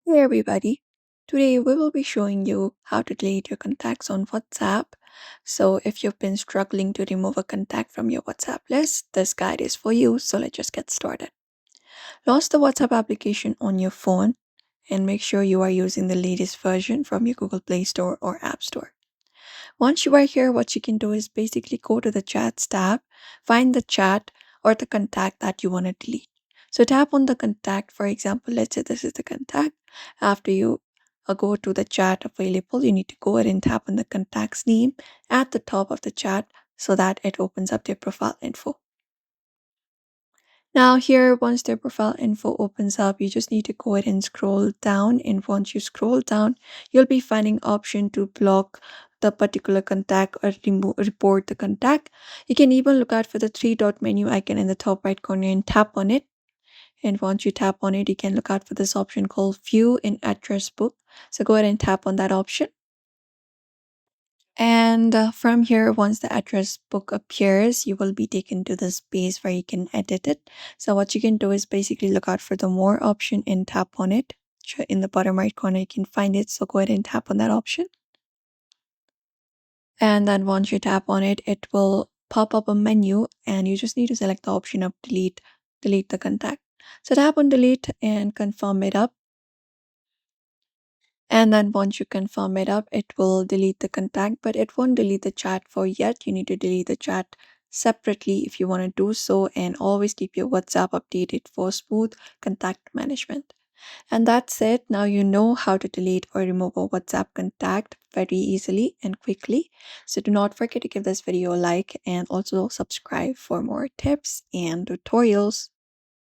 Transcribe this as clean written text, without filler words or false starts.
Hey everybody, today we will be showing you how to delete your contacts on WhatsApp. So, if you've been struggling to remove a contact from your WhatsApp list, this guide is for you. So, let's just get started. Launch the WhatsApp application on your phone and make sure you are using the latest version from your Google Play Store or App Store. Once you are here, what you can do is basically go to the Chats tab, find the chat or the contact that you want to delete. So tap on the contact. For example, let's say this is the contact. After you go to the chat available, you need to go ahead and tap on the contact's name at the top of the chat so that it opens up their profile info. Now here, once their profile info opens up, you just need to go ahead and scroll down. And once you scroll down, you'll be finding option to block the particular contact or report the contact. You can even look out for the three dot menu icon in the top right corner and tap on it. And once you tap on it, you can look out for this option called view in address book. So go ahead and tap on that option. And from here, once the address book appears, you will be taken to the space where you can edit it. So what you can do is basically look out for the more option and tap on it. In the bottom right corner, you can find it. So go ahead and tap on that option. And then once you tap on it, it will pop up a menu and you just need to select the option of delete the contact. So tap on delete and confirm it up. And then once you confirm it up, it will delete the contact, but it won't delete the chat for yet. You need to delete the chat separately if you want to do so, and always keep your WhatsApp updated for smooth contact management. And that's it. Now you know how to delete or remove a WhatsApp contact very easily and quickly. So do not forget to give this video a like and also subscribe for more tips and tutorials.